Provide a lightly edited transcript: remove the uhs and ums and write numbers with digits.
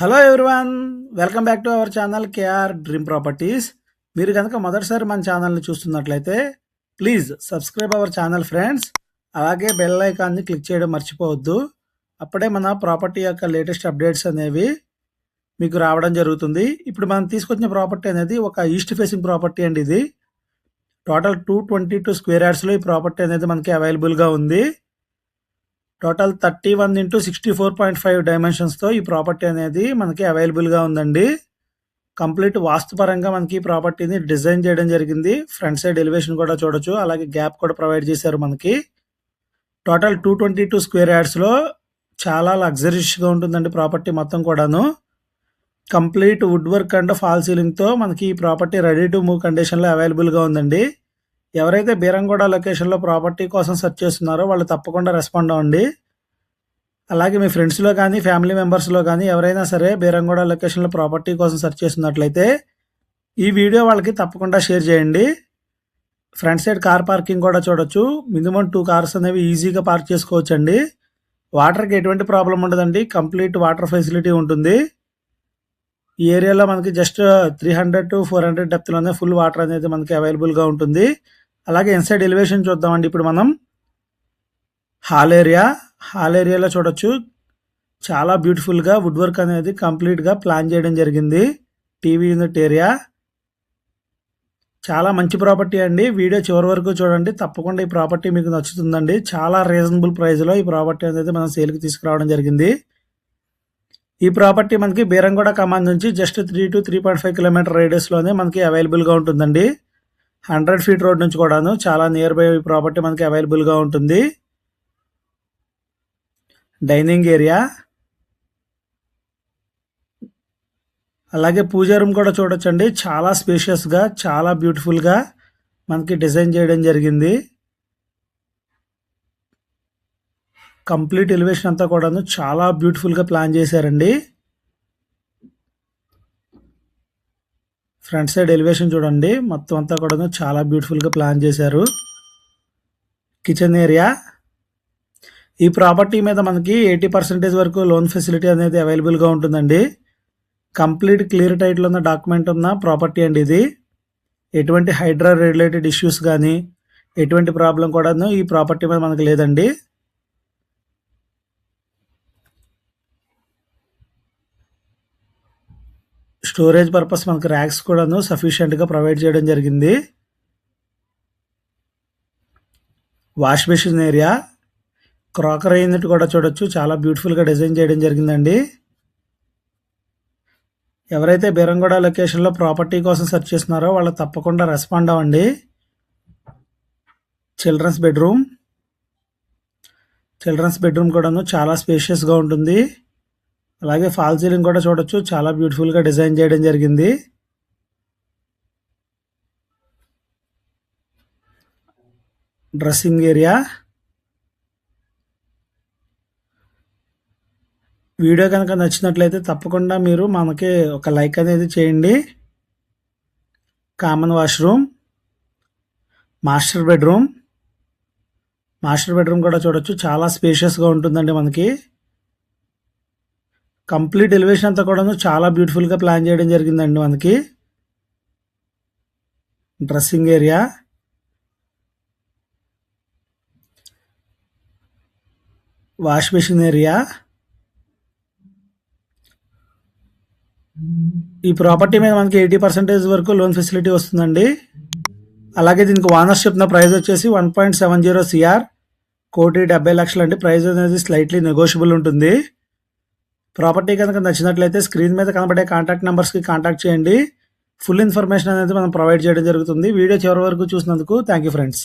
Hello everyone, welcome back to our channel KR dream properties. మీరు కనుక మొదటిసారి మన ఛానల్ని చూస్తున్నట్లయితే please subscribe our channel friends. అలాగే బెల్ ఐకాన్ని క్లిక్ చేయడం మర్చిపోవద్దు. అప్పుడే మన ప్రాపర్టీ యొక్క లేటెస్ట్ అప్డేట్స్ అనేవి మీకు రావడం జరుగుతుంది. ఇప్పుడు మనం తీసుకొచ్చిన ప్రాపర్టీ అనేది ఒక ఈస్ట్ ఫేసింగ్ ప్రాపర్టీ అండి. ఇది టోటల్ 222 స్క్వేర్ యార్డ్స్లో ఈ ప్రాపర్టీ అనేది మనకి అవైలబుల్గా ఉంది. టోటల్ 31x64.5 డైమెన్షన్స్తో ఈ ప్రాపర్టీ అనేది మనకి అవైలబుల్గా ఉందండి. కంప్లీట్ వాస్తుపరంగా మనకి ఈ ప్రాపర్టీని డిజైన్ చేయడం జరిగింది. ఫ్రంట్ సైడ్ ఎలివేషన్ కూడా చూడొచ్చు, అలాగే గ్యాప్ కూడా ప్రొవైడ్ చేశారు మనకి. టోటల్ 222 స్క్వేర్ యార్డ్స్లో చాలా లగ్జరీస్గా ఉంటుందండి ప్రాపర్టీ మొత్తం కూడాను. Complete wood work and fall సీలింగ్తో మనకి ఈ ప్రాపర్టీ రెడీ టు మూవ్ కండిషన్లో అవైలబుల్గా ఉందండి. ఎవరైతే బీరంగూడ లొకేషన్లో ప్రాపర్టీ కోసం సెర్చ్ చేస్తున్నారో వాళ్ళు తప్పకుండా రెస్పాండ్ అవ్వండి. అలాగే మీ ఫ్రెండ్స్లో కానీ ఫ్యామిలీ మెంబర్స్లో కానీ ఎవరైనా సరే బీరంగూడ లొకేషన్లో ప్రాపర్టీ కోసం సెర్చ్ చేస్తున్నట్లయితే ఈ వీడియో వాళ్ళకి తప్పకుండా షేర్ చేయండి. ఫ్రంట్ సైడ్ కార్ పార్కింగ్ కూడా చూడొచ్చు. మినిమం 2 కార్స్ అనేవి ఈజీగా పార్క్ చేసుకోవచ్చు అండి. వాటర్కి ఎటువంటి ప్రాబ్లం ఉండదండి. కంప్లీట్ వాటర్ ఫెసిలిటీ ఉంటుంది. ఈ ఏరియాలో మనకి జస్ట్ 300 to 400 డెప్త్లోనే ఫుల్ వాటర్ అనేది మనకి అవైలబుల్గా ఉంటుంది. అలాగే ఇన్సైడ్ ఎలివేషన్ చూద్దామండి. ఇప్పుడు మనం హాల్ ఏరియాలో చూడొచ్చు. చాలా బ్యూటిఫుల్గా వుడ్ వర్క్ అనేది కంప్లీట్గా ప్లాన్ చేయడం జరిగింది. టీవీ యూనిట్ ఏరియా చాలా మంచి ప్రాపర్టీ అండి. వీడియో చివరి వరకు చూడండి, తప్పకుండా ఈ ప్రాపర్టీ మీకు నచ్చుతుందండి. చాలా రీజనబుల్ ప్రైస్లో ఈ ప్రాపర్టీ అనేది మనం సేల్కి తీసుకురావడం జరిగింది. ఈ ప్రాపర్టీ మనకి బీరంగూడ కమాండ్ నుంచి జస్ట్ 3 to 3.5 కిలోమీటర్ రేడియస్లోనే మనకి అవైలబుల్గా ఉంటుందండి. 100 feet రోడ్ నుంచి కూడాను చాలా నియర్ బై ఈ ప్రాపర్టీ మనకి అవైలబుల్గా ఉంటుంది. డైనింగ్ ఏరియా, అలాగే పూజా రూమ్ కూడా చూడొచ్చండి. చాలా స్పేషియస్గా, చాలా బ్యూటిఫుల్గా మనకి డిజైన్ చేయడం జరిగింది. కంప్లీట్ ఎలివేషన్ అంతా కూడాను చాలా బ్యూటిఫుల్గా ప్లాన్ చేశారండి. ఫ్రంట్ సైడ్ ఎలివేషన్ చూడండి, మొత్తం అంతా కూడాను చాలా బ్యూటిఫుల్గా ప్లాన్ చేశారు. కిచెన్ ఏరియా, ఈ ప్రాపర్టీ మీద మనకి 80% వరకు లోన్ ఫెసిలిటీ అనేది అవైలబుల్గా ఉంటుందండి. కంప్లీట్ క్లియర్ టైటిల్ ఉన్న డాక్యుమెంట్ ఉన్న ప్రాపర్టీ అండి ఇది. ఎటువంటి హైడ్రా రిలేటెడ్ ఇష్యూస్ కానీ ఎటువంటి ప్రాబ్లం కూడాను ఈ ప్రాపర్టీ మీద మనకు లేదండి. స్టోరేజ్ పర్పస్ మనకి ర్యాక్స్ కూడాను సఫిషియెంట్గా ప్రొవైడ్ చేయడం జరిగింది. Wash basin area, crockery unit కూడా చూడొచ్చు. చాలా బ్యూటిఫుల్గా డిజైన్ చేయడం జరిగిందండి. ఎవరైతే బీరంగూడ లొకేషన్లో ప్రాపర్టీ కోసం సెర్చ్ చేస్తున్నారో వాళ్ళు తప్పకుండా రెస్పాండ్ అవ్వండి. చిల్డ్రన్స్ బెడ్రూమ్ కూడాను చాలా స్పేషియస్గా ఉంటుంది. అలాగే ఫాల్ సీలింగ్ కూడా చూడొచ్చు, చాలా బ్యూటిఫుల్గా డిజైన్ చేయడం జరిగింది. డ్రెస్సింగ్ ఏరియా, వీడియో కనుక నచ్చినట్లయితే తప్పకుండా మీరు మనకి ఒక లైక్ అనేది చేయండి. కామన్ వాష్రూమ్, మాస్టర్ బెడ్రూమ్ కూడా చూడొచ్చు. చాలా స్పేషియస్గా ఉంటుందండి మనకి. కంప్లీట్ ఎలివేషన్ అంతా కూడా చాలా బ్యూటిఫుల్గా ప్లాన్ చేయడం జరిగిందండి మనకి. Dressing area, wash basin area, ఈ ప్రాపర్టీ మీద మనకి 80% వరకు లోన్ ఫెసిలిటీ వస్తుందండి. అలాగే దీనికి ఓనర్షిప్ ప్రైస్ వచ్చేసి 1.70 CR, 1,70,00,000 అండి. ప్రైస్ అనేది స్లైట్లీ నెగోషియబుల్ ఉంటుంది. ప్రాపర్టీ కనుక నచ్చినట్లయితే స్క్రీన్ మీద కనబడే కాంటాక్ట్ నెంబర్స్కి కాంటాక్ట్ చేయండి. ఫుల్ ఇన్ఫర్మేషన్ అనేది మనం ప్రొవైడ్ చేయడం జరుగుతుంది. వీడియో చివరి వరకు చూసినందుకు థ్యాంక్ యూ ఫ్రెండ్స్.